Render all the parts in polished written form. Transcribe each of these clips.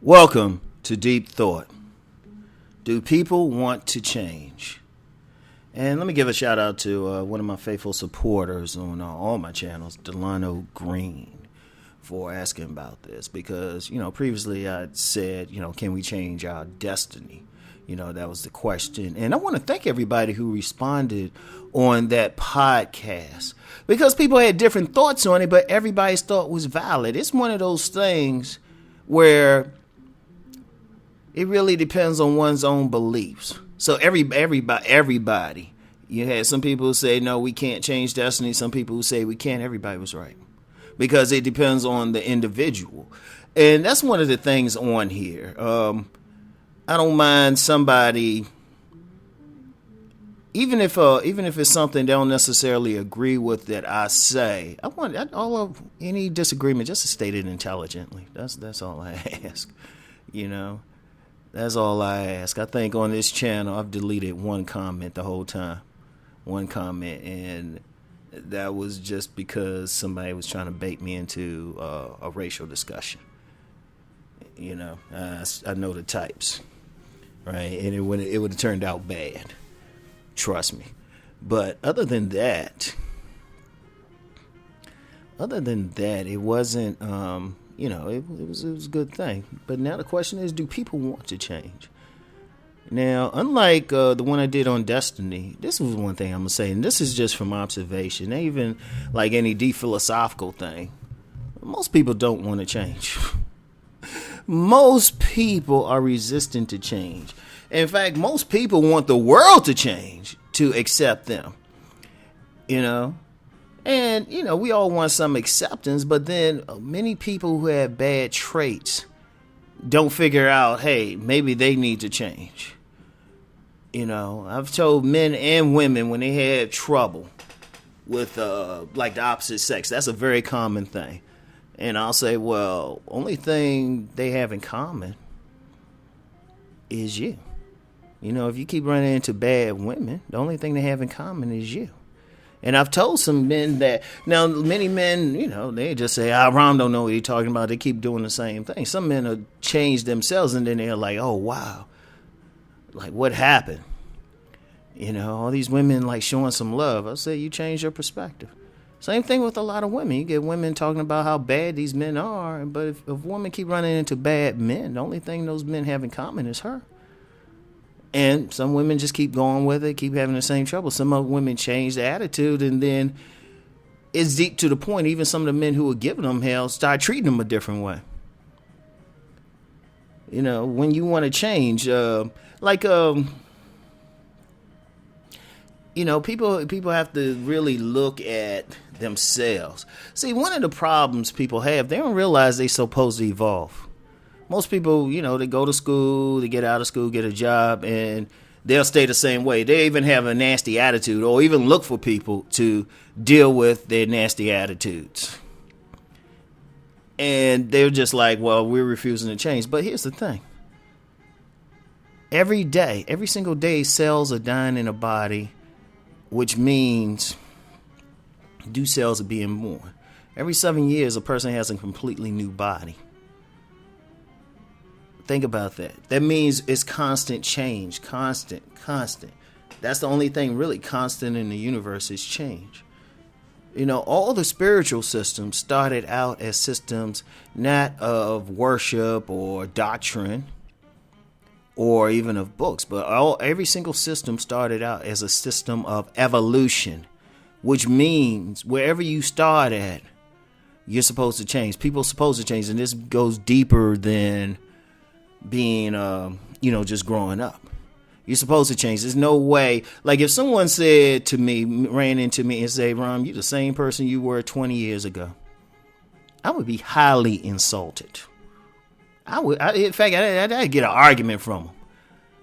Welcome to Deep Thought. Do people want to change? And let me give a shout out to one of my faithful supporters on all my channels, Delano Green, for asking about this. Because, previously I said, can we change our destiny? That was the question. And I want to thank everybody who responded on that podcast. Because people had different thoughts on it, but everybody's thought was valid. It's one of those things where it really depends on one's own beliefs. So everybody, you had some people who say, no, we can't change destiny. Some people who say we can. Everybody was right. Because it depends on the individual. And that's one of the things on here. I don't mind somebody, even if it's something they don't necessarily agree with that I say. I want all of any disagreement just to state it intelligently. That's all I ask. That's all I ask. I think on this channel, I've deleted one comment the whole time. One comment. And that was just because somebody was trying to bait me into a racial discussion. I know the types. Right? And it would have turned out bad. Trust me. But other than that, it wasn't... it was a good thing. But now the question is, do people want to change? Now, unlike the one I did on Destiny, this was one thing I'm going to say, and this is just from observation, not even like any deep philosophical thing. Most people don't want to change. Most people are resistant to change. In fact, most people want the world to change to accept them. And, we all want some acceptance, but then many people who have bad traits don't figure out, hey, maybe they need to change. I've told men and women when they had trouble with, the opposite sex, that's a very common thing. And I'll say, well, only thing they have in common is you. If you keep running into bad women, the only thing they have in common is you. And I've told some men that, now many men, they just say, Rom don't know what he's talking about. They keep doing the same thing. Some men have changed themselves and then they're like, oh, wow. Like, what happened? All these women showing some love. I say, you change your perspective. Same thing with a lot of women. You get women talking about how bad these men are. But if women keep running into bad men, the only thing those men have in common is her. And some women just keep going with it, keep having the same trouble. Some other women change their attitude, and then it's deep to the point, even some of the men who are giving them hell start treating them a different way. When you want to change, people have to really look at themselves. See, one of the problems people have, they don't realize they're supposed to evolve. Most people, they go to school, they get out of school, get a job, and they'll stay the same way. They even have a nasty attitude or even look for people to deal with their nasty attitudes. And they're just like, well, we're refusing to change. But here's the thing. Every day, every single day, cells are dying in a body, which means new cells are being born. Every 7 years, a person has a completely new body. Think about that. That means it's constant change. Constant. That's the only thing really constant in the universe is change. All the spiritual systems started out as systems not of worship or doctrine or even of books, but every single system started out as a system of evolution, which means wherever you start at, you're supposed to change. People are supposed to change, and this goes deeper than being, just growing up. You're supposed to change. There's no way. Like if someone said to me, ran into me and said, Rom, you're the same person you were 20 years ago, I would be highly insulted. In fact, I'd get an argument from them.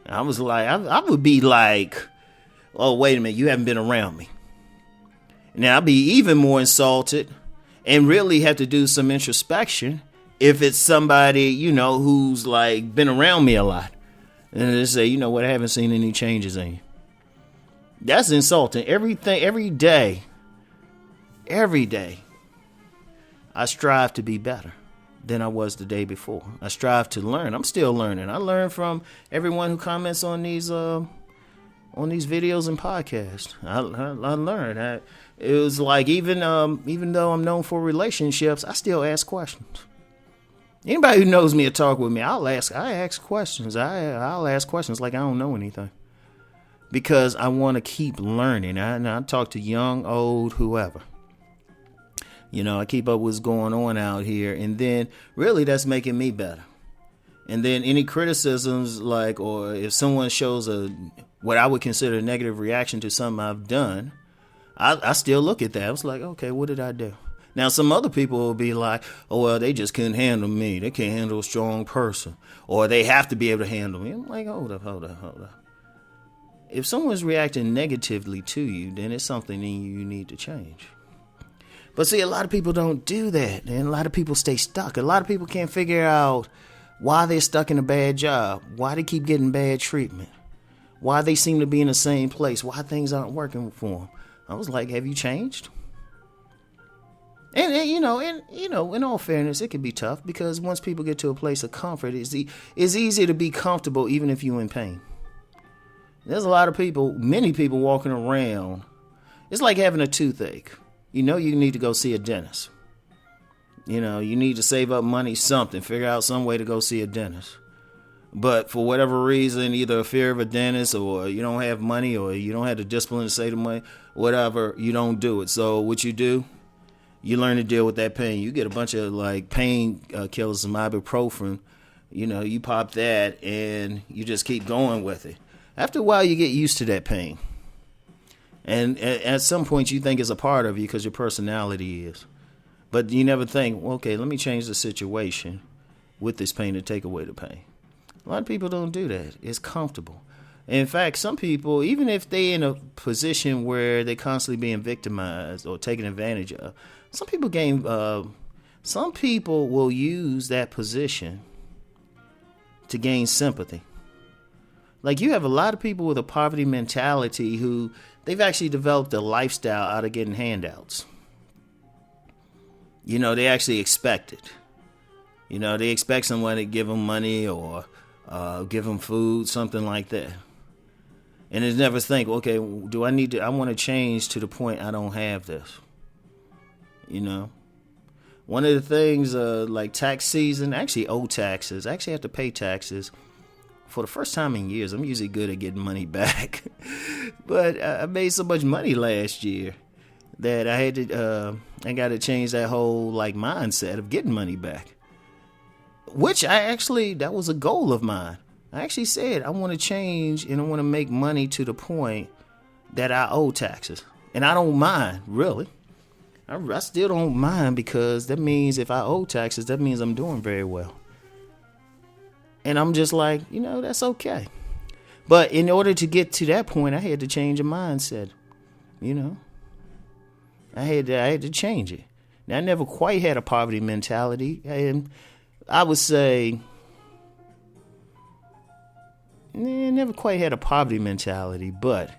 I was like, I would be like, oh, wait a minute, you haven't been around me. Now I'd be even more insulted and really have to do some introspection if it's somebody, who's like been around me a lot, and they say, you know what, I haven't seen any changes in you. That's insulting. Every day, I strive to be better than I was the day before. I strive to learn. I'm still learning. I learn from everyone who comments on these videos and podcasts. I learned. It was like even though I'm known for relationships, I still ask questions. Anybody who knows me or talk with me, I ask questions. I'll ask questions like I don't know anything, because I want to keep learning. I talk to young, old, whoever. I keep up what's going on out here, and then really that's making me better. And then any criticisms, or if someone shows what I would consider a negative reaction to something I've done, I still look at that. I was like, okay, what did I do? Now, some other people will be like, oh, well, they just couldn't handle me. They can't handle a strong person, or they have to be able to handle me. I'm like, hold up. If someone's reacting negatively to you, then it's something in you need to change. But see, a lot of people don't do that, and a lot of people stay stuck. A lot of people can't figure out why they're stuck in a bad job, why they keep getting bad treatment, why they seem to be in the same place, why things aren't working for them. I was like, have you changed? And in all fairness, it can be tough, because once people get to a place of comfort, it's easy to be comfortable even if you're in pain. There's a lot of people, many people walking around. It's like having a toothache. You need to go see a dentist. You need to save up money, figure out some way to go see a dentist. But for whatever reason, either a fear of a dentist, or you don't have money, or you don't have the discipline to save the money, whatever, you don't do it. So what you do, you learn to deal with that pain. You get a bunch of pain killers, some ibuprofen. You pop that and you just keep going with it. After a while, you get used to that pain. And at some point, you think it's a part of you because your personality is. But you never think, well, okay, let me change the situation with this pain to take away the pain. A lot of people don't do that. It's comfortable. In fact, some people, even if they're in a position where they're constantly being victimized or taken advantage of, some people will use that position to gain sympathy. Like, you have a lot of people with a poverty mentality who they've actually developed a lifestyle out of getting handouts. They actually expect it. They expect someone to give them money or give them food, something like that. And they never think, okay, I want to change to the point I don't have this. One of the things, like tax season, I actually owe taxes. I actually have to pay taxes for the first time in years. I'm usually good at getting money back. But I made so much money last year that I got to change that whole mindset of getting money back. Which that was a goal of mine. I actually said I want to change and I want to make money to the point that I owe taxes. And I don't mind, really. I still don't mind, because that means if I owe taxes, that means I'm doing very well. And I'm just like, that's okay. But in order to get to that point, I had to change a mindset. I had to change it. Now, I never quite had a poverty mentality. And I would say, never quite had a poverty mentality, but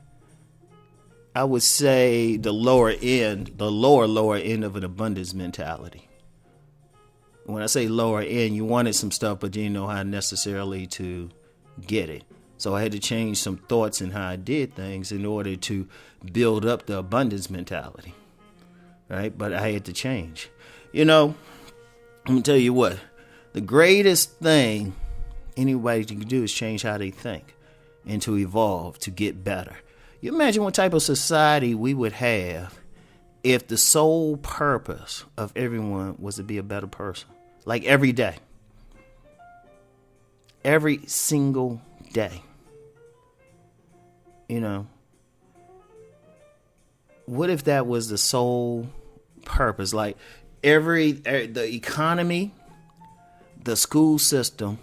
I would say the lower end of an abundance mentality. When I say lower end, you wanted some stuff, but you didn't know how necessarily to get it. So I had to change some thoughts in how I did things in order to build up the abundance mentality. Right? But I had to change. I'm going to tell you what. The greatest thing anybody can do is change how they think and to evolve, to get better. You imagine what type of society we would have if the sole purpose of everyone was to be a better person. Like every day. Every single day. What if that was the sole purpose? Like the economy, the school system,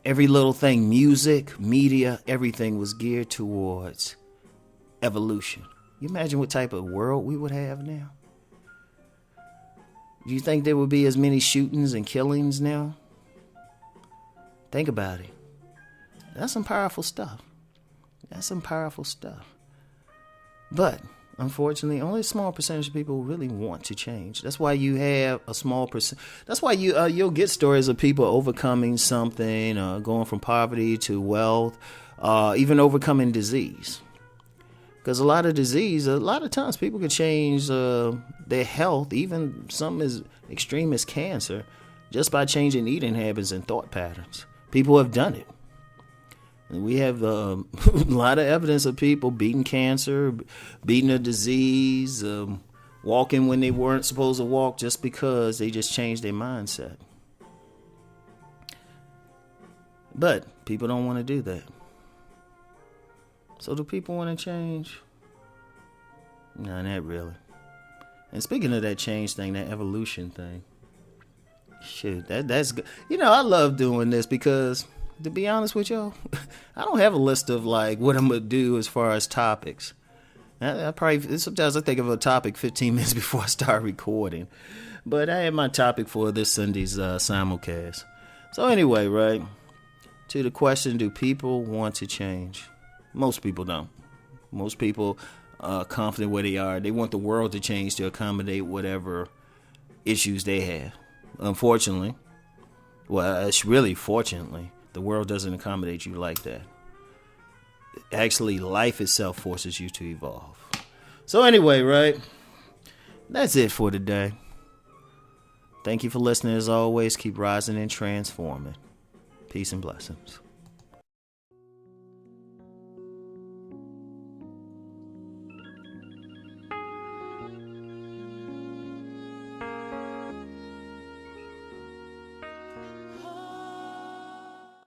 every little thing, music, media, everything was geared towards evolution. You imagine what type of world we would have now? Do you think there would be as many shootings and killings now? Think about it. That's some powerful stuff. But unfortunately, only a small percentage of people really want to change. That's why you have a small percent. That's why you'll get stories of people overcoming something, going from poverty to wealth, even overcoming disease. Because a lot of times people can change their health, even something as extreme as cancer, just by changing eating habits and thought patterns. People have done it. And we have a lot of evidence of people beating cancer, beating a disease, walking when they weren't supposed to walk just because they just changed their mindset. But people don't want to do that. So do people want to change? No, not really. And speaking of that change thing, that evolution thing, shoot, that's good. I love doing this because, to be honest with y'all, I don't have a list of like what I'm gonna do as far as topics. Sometimes I think of a topic 15 minutes before I start recording, but I have my topic for this Sunday's simulcast. So anyway, right to the question: do people want to change? Most people don't. Most people are confident where they are. They want the world to change to accommodate whatever issues they have. Unfortunately, well, it's really fortunately, the world doesn't accommodate you like that. Actually, life itself forces you to evolve. So anyway, right? That's it for today. Thank you for listening as always. Keep rising and transforming. Peace and blessings.